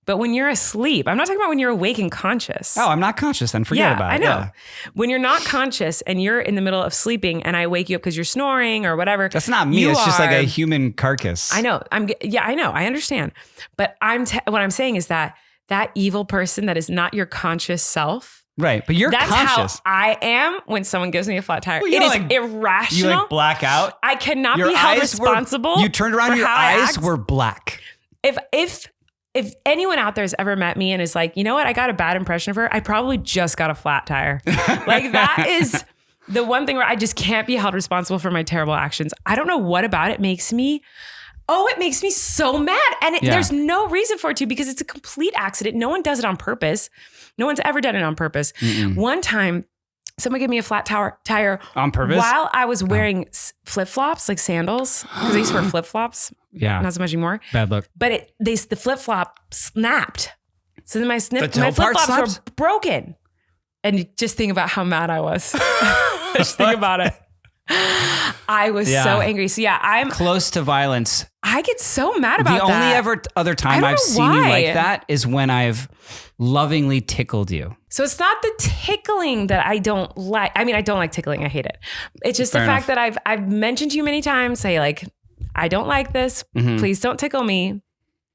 But when you're asleep, I'm not talking about when you're awake and conscious. Oh, I'm not conscious then. Forget about it. I know. Yeah. When you're not conscious and you're in the middle of sleeping and I wake you up because you're snoring or whatever. That's not me. It's just like a human carcass. I know. I know. I understand. But what I'm saying is that evil person that is not your conscious self. Right. But you're conscious. That's how I am when someone gives me a flat tire. Well, it is irrational. You black out. I cannot be held responsible. You turned around, your eyes were black. If anyone out there has ever met me and is like, you know what, I got a bad impression of her, I probably just got a flat tire. Like, that is the one thing where I just can't be held responsible for my terrible actions. I don't know what about it makes me so mad. And there's no reason for it to, because it's a complete accident. No one does it on purpose. No one's ever done it on purpose. Mm-mm. One time, someone gave me a flat tire on purpose while I was wearing flip-flops, like sandals, because I used to wear flip-flops. Yeah. Not so much anymore. Bad luck. But the flip-flop snapped. So then my flip-flops were broken. And just think about how mad I was. Just think about it. I was so angry. So yeah, I'm close to violence. I get so mad about that. The only other time I've seen you like that is when I've lovingly tickled you. So it's not the tickling that I don't like. I mean, I don't like tickling. I hate it. It's just the fact that I've mentioned to you many times, say like, I don't like this. Please don't tickle me.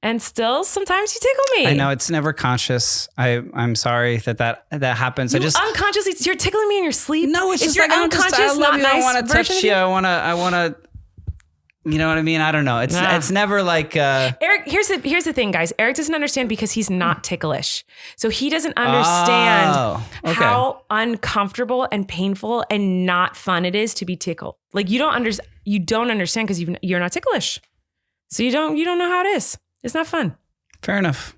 And still, sometimes you tickle me. I know it's never conscious. I'm sorry that happens. You unconsciously, you're tickling me in your sleep. No, it's just your like unconscious, I love you. nice I want to touch you. I want to. You know what I mean? I don't know. It's never like. Erik, here's the thing, guys. Erik doesn't understand because he's not ticklish, so he doesn't understand how uncomfortable and painful and not fun it is to be tickled. Like you don't understand because you're not ticklish, so you don't know how it is. It's not fun. Fair enough.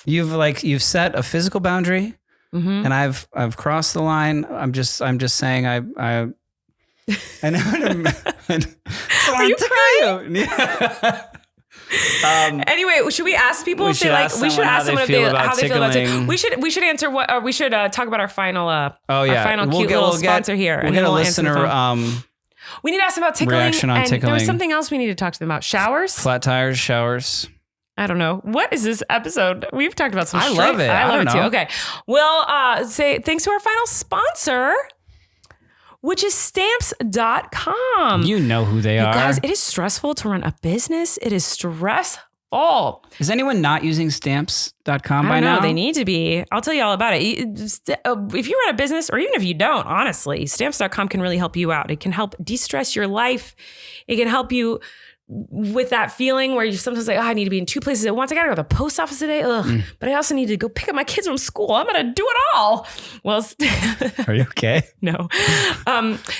You've set a physical boundary, and I've crossed the line. I'm just saying I know what Are you crying? Yeah. Anyway, should we ask people if they like? We should ask someone how they feel about tickling. We should answer what. We should talk about our final. Our final cute little sponsor here. We'll get a listener. We need to ask them about tickling. Reaction on tickling. There was something else we need to talk to them about. Showers. Flat tires. Showers. I don't know. What is this episode? We've talked about some. I love it. I love it too. Okay. Well, say thanks to our final sponsor, which is stamps.com. You know who they are. Guys, it is stressful to run a business. It is stressful. Is anyone not using stamps.com by now? No, they need to be. I'll tell you all about it. If you run a business, or even if you don't, honestly, stamps.com can really help you out. It can help de-stress your life. It can help you with that feeling where you sometimes like, I need to be in two places at once. I got to go to the post office today. But I also need to go pick up my kids from school. I'm going to do it all. Well, are you okay? No.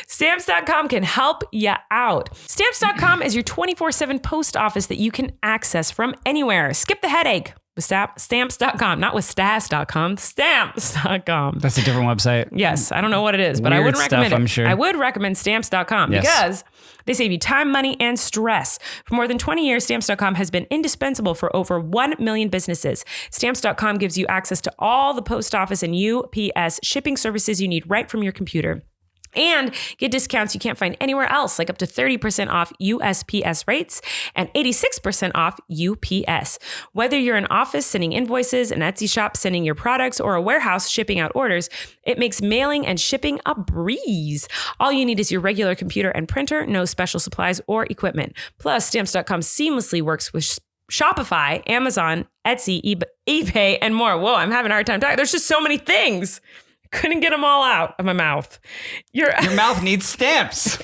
Stamps.com can help you out. Stamps.com is your 24/7 post office that you can access from anywhere. Skip the headache with stamps.com, not with stas.com, stamps.com. That's a different website. Yes. I don't know what it is, but I wouldn't recommend it. I'm sure. I would recommend stamps.com because they save you time, money, and stress. For more than 20 years, Stamps.com has been indispensable for over 1 million businesses. Stamps.com gives you access to all the post office and UPS shipping services you need right from your computer. And get discounts you can't find anywhere else, like up to 30% off USPS rates and 86% off UPS. Whether you're an office sending invoices, an Etsy shop sending your products, or a warehouse shipping out orders, it makes mailing and shipping a breeze. All you need is your regular computer and printer, no special supplies or equipment. Plus, Stamps.com seamlessly works with Shopify, Amazon, Etsy, eBay, and more. Whoa, I'm having a hard time talking. There's just so many things. Couldn't get them all out of my mouth. Your mouth needs stamps.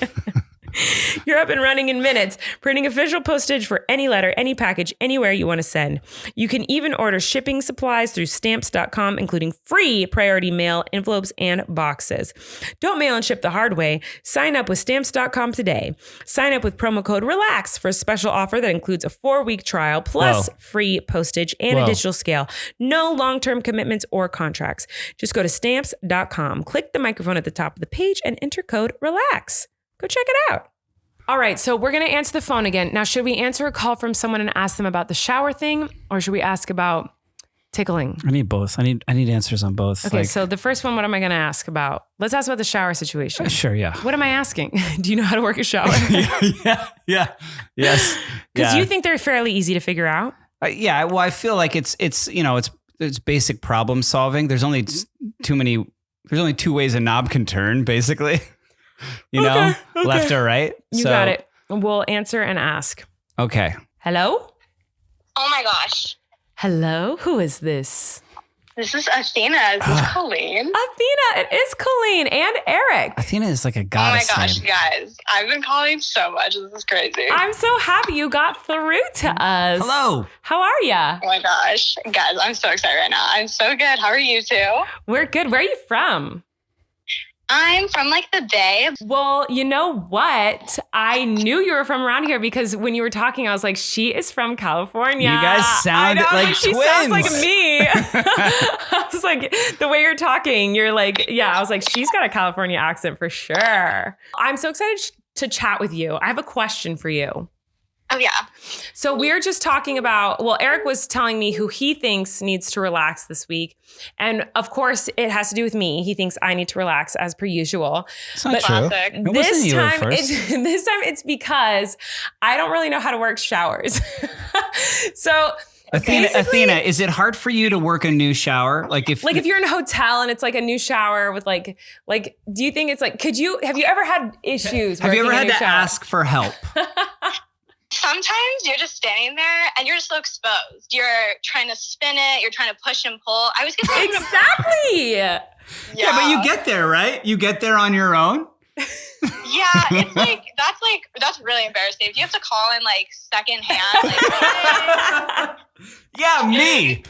You're up and running in minutes, printing official postage for any letter, any package, anywhere you want to send. You can even order shipping supplies through stamps.com, including free priority mail, envelopes, and boxes. Don't mail and ship the hard way. Sign up with stamps.com today. Sign up with promo code RELAX for a special offer that includes a 4-week trial plus free postage and a digital scale. No long-term commitments or contracts. Just go to stamps.com, click the microphone at the top of the page, and enter code RELAX. Go check it out. All right, so we're going to answer the phone again. Now, should we answer a call from someone and ask them about the shower thing, or should we ask about tickling? I need both. I need answers on both. Okay, so the first one, what am I going to ask about? Let's ask about the shower situation. Sure, yeah. What am I asking? Do you know how to work a shower? Yes. Because you think they're fairly easy to figure out? Yeah, well, I feel like it's basic problem solving. There's only two ways a knob can turn, basically. You know, left or right. You got it. We'll answer and ask. Okay. Hello? Oh my gosh. Hello? Who is this? This is Athena. This is Colleen. Athena, it is Colleen and Erik. Athena is like a goddess. Oh my gosh, guys. I've been calling so much. This is crazy. I'm so happy you got through to us. Hello. How are ya? Oh my gosh. Guys, I'm so excited right now. I'm so good. How are you two? We're good. Where are you from? I'm from like the Bay. Well, you know what? I knew you were from around here because when you were talking, I was like, she is from California. You guys sound like she twins. Sounds like me. I was like, the way you're talking, you're like, yeah, I was like, she's got a California accent for sure. I'm so excited to chat with you. I have a question for you. Oh, yeah. So we're just talking about, well, Erik was telling me who he thinks needs to relax this week. And of course, it has to do with me. He thinks I need to relax as per usual. It's not true. Classic. It wasn't you at first. This time it's because I don't really know how to work showers. So Athena, is it hard for you to work a new shower? Like if you're in a hotel and it's like a new shower with like, do you think it's like, have you ever had issues? Have you ever had to shower? ask for help? Sometimes you're just standing there and you're just so exposed. You're trying to spin it. You're trying to push and pull. I always get exactly. Yeah, but you get there, right? You get there on your own. Yeah, it's that's really embarrassing. If you have to call in like secondhand, like, yeah, me.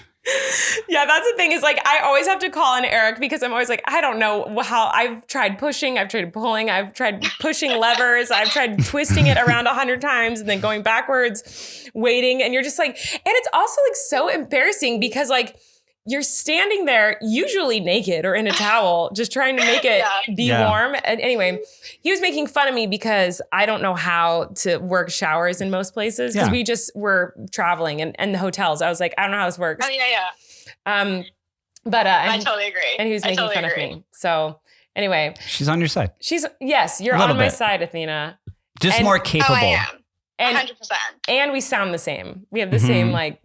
Yeah, that's the thing is like I always have to call in Erik because I'm always like, I don't know how. I've tried pushing, I've tried pulling, I've tried pushing levers, I've tried twisting it around 100 times and then going backwards, waiting. And you're just like, and it's also like so embarrassing because like you're standing there usually naked or in a towel, just trying to make it be warm. And anyway, he was making fun of me because I don't know how to work showers in most places because we just were traveling and the hotels. I was like, I don't know how this works. Oh, yeah. But I totally agree. And he was making fun of me. So anyway. She's on your side. Yes, you're on my side, Athena. Just more capable. Oh, I am. 100%. And we sound the same. We have the same like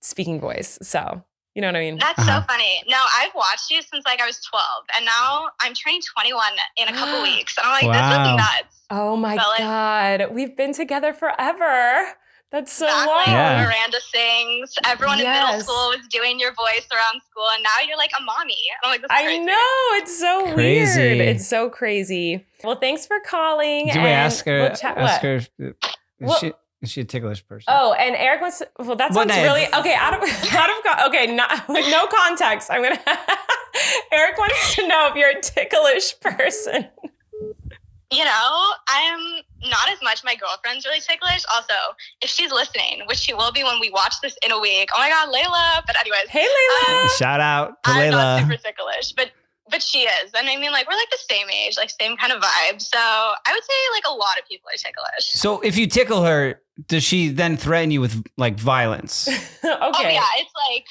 speaking voice. So you know what I mean? That's so funny. No, I've watched you since like I was 12 and now I'm turning 21 in a couple weeks. And I'm like, this is nuts. Oh my God. We've been together forever. That's so long. Yeah. Miranda sings. Everyone in middle school was doing your voice around school and now you're like a mommy. And I'm like, this is crazy. I know. It's so crazy. Weird. It's so crazy. Well, thanks for calling. Do we ask her? We'll chat, ask her. Is she a ticklish person? Oh, and Erik wants. Well, that sounds really okay. No context. I'm gonna. Erik wants to know if you're a ticklish person. You know, I'm not as much. My girlfriend's really ticklish. Also, if she's listening, which she will be when we watch this in a week. Oh my God, Layla. But anyways, hey Layla. Shout out to I'm Layla. not super ticklish, but she is. And I mean, like, we're like the same age, like same kind of vibe. So I would say like a lot of people are ticklish. So if you tickle her, does she then threaten you with like violence? Okay. Oh yeah, it's like,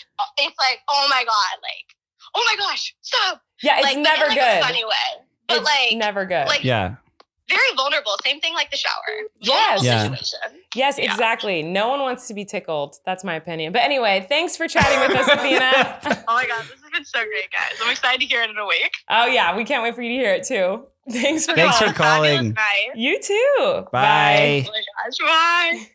oh my God, like, oh my gosh, stop. Yeah, it's like, never in, like, good. a funny way. But it's like never good. Like, yeah. Very vulnerable. Same thing like the shower. Yes. Vulnerable situation. Yes, exactly. No one wants to be tickled. That's my opinion. But anyway, thanks for chatting with us, Athena. Oh my God, this has been so great, guys. I'm excited to hear it in a week. Oh yeah, we can't wait for you to hear it too. Thanks for calling. You too. Bye. Oh my gosh, bye.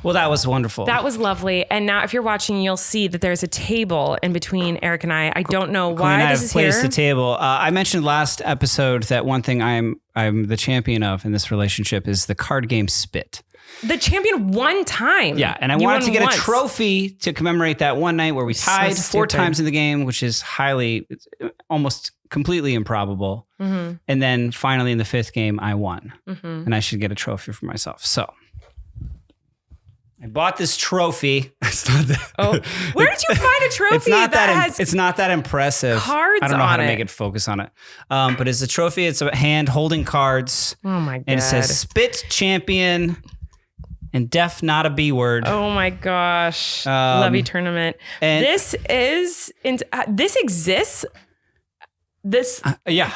Well, that was wonderful. That was lovely. And now if you're watching, you'll see that there's a table in between Erik and I. I don't know why this is here. I've placed the table. I mentioned last episode that one thing I'm the champion of in this relationship is the card game Spit. The champion one time. Yeah, and I wanted to get a trophy to commemorate that one night where we tied 4 times in the game, which is almost completely improbable. Mm-hmm. And then finally in the 5th game, I won. Mm-hmm. And I should get a trophy for myself. So I bought this trophy. It's not that. Oh, where did you find a trophy it's not that impressive. Cards I don't know how to on make it focus on it. But it's a trophy. It's a hand holding cards. Oh my God. And it says Spit Champion and Def Not a B Word. Oh my gosh. Lovey tournament. And this exists. Yeah.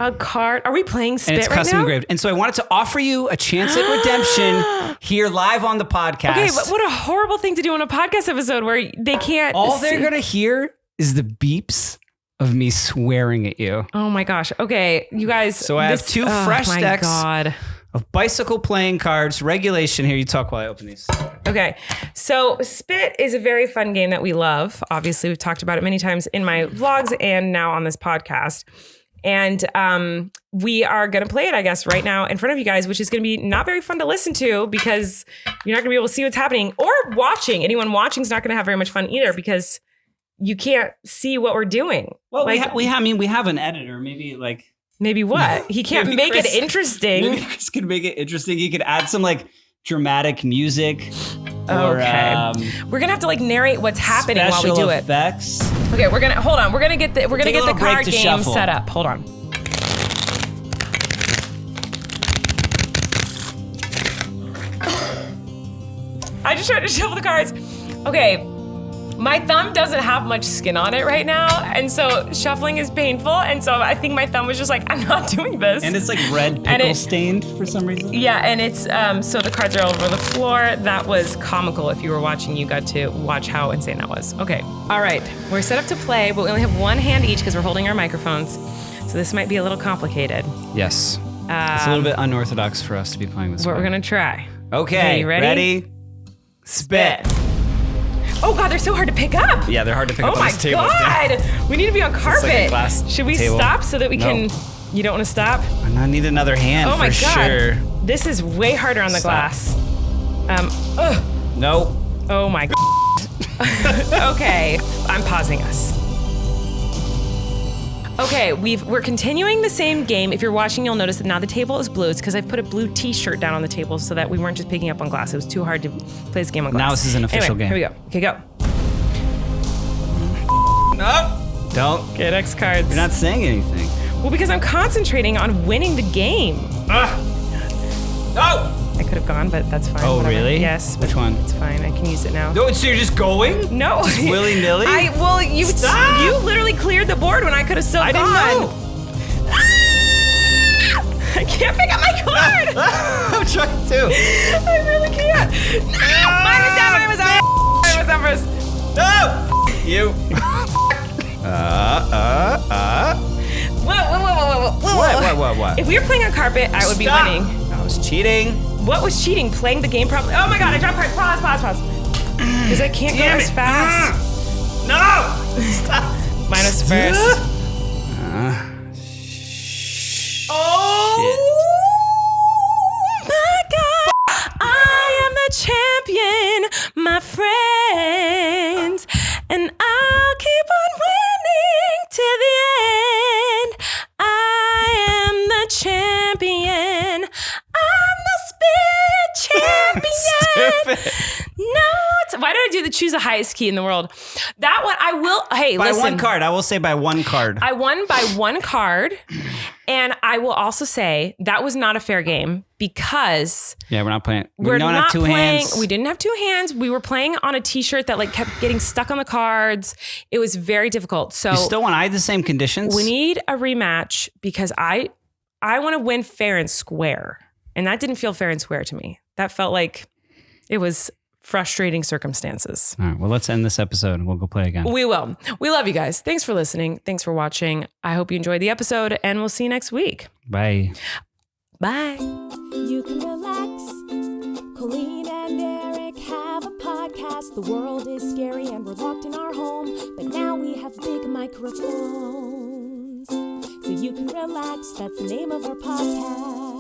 A card. Are we playing Spit and it's right custom now? engraved. And so I wanted to offer you a chance at redemption here live on the podcast. Okay, but what a horrible thing to do on a podcast episode where they can't. All they're going to hear is the beeps of me swearing at you. Oh my gosh. Okay, you guys. So I have 2 fresh decks God. of bicycle playing cards. Regulation here. You talk while I open these. Okay. So Spit is a very fun game that we love. Obviously, we've talked about it many times in my vlogs and now on this podcast. And we are going to play it, I guess, right now in front of you guys, which is going to be not very fun to listen to because you're not going to be able to see what's happening or watching. Anyone watching is not going to have very much fun either because you can't see what we're doing. Well, we have an editor. Maybe what? He can't make it interesting. Maybe Chris can make it interesting. He could add some dramatic music. Okay. We're gonna have to narrate what's happening while we do it. Effects. Okay, we're gonna get the card game shuffle. set up. Hold on. I just tried to shuffle the cards. Okay. My thumb doesn't have much skin on it right now, and so shuffling is painful, and so I think my thumb was just like, I'm not doing this. And it's like red pickle stained for some reason. Yeah, and it's, so the cards are all over the floor. That was comical. If you were watching, you got to watch how insane that was. Okay, all right. We're set up to play, but we only have one hand each because we're holding our microphones, so this might be a little complicated. Yes. It's a little bit unorthodox for us to be playing this. But we're gonna try. Okay, you ready? Spit. Oh God, they're so hard to pick up. Yeah, they're hard to pick up on this table. Oh my God, we need to be on carpet. Like a glass Should we table. stop so that we can? You don't want to stop? I need another hand Oh my for God, sure. this is way harder on the glass. Nope. Oh my God. Okay, I'm pausing us. Okay, we're continuing the same game. If you're watching, you'll notice that now the table is blue. It's because I've put a blue t-shirt down on the table so that we weren't just picking up on glass. It was too hard to play this game on glass. Now this is an official game. Here we go. Okay, go. No. Don't. Okay, next cards. You're not saying anything. Well, because I'm concentrating on winning the game. No. I could have gone, but that's fine. Oh, whatever. really? Yes. Which one? It's fine. I can use it now. No, so you're just going? No. Just willy-nilly? You literally cleared the board when I could have still I gone. didn't know. I can't pick up my card. I'm trying to. I really can't. No! Mine was down. Mine was down. Mine was down first. No! You. What? If we were playing on carpet, I would be winning. I was cheating. What was cheating? Playing the game properly? Oh my God, I dropped cards. Pause. Because I can't go as fast. No! Stop. Mine was first. Oh my God! I am the champion, my friends, and I'll keep on winning to the end. I am the champion. I'm the spit champion. Stupid. No, why did I do the choose the highest key in the world? That one I will. Hey, by listen. one card. I will say by one card. I won by one card, and I will also say that was not a fair game because yeah, we're not playing. We don't have two hands. We didn't have two hands. We were playing on a T-shirt that like kept getting stuck on the cards. It was very difficult. So you still want? I had the same conditions. We need a rematch because I want to win fair and square, and that didn't feel fair and square to me. That felt like it was frustrating circumstances. All right, well, let's end this episode and we'll go play again. We will. We love you guys. Thanks for listening. Thanks for watching. I hope you enjoyed the episode, and we'll see you next week. Bye. Bye. You can relax. Colleen and Erik have a podcast. The world is scary and we're locked in our home, but now we have big microphones, so you can relax. That's the name of our podcast.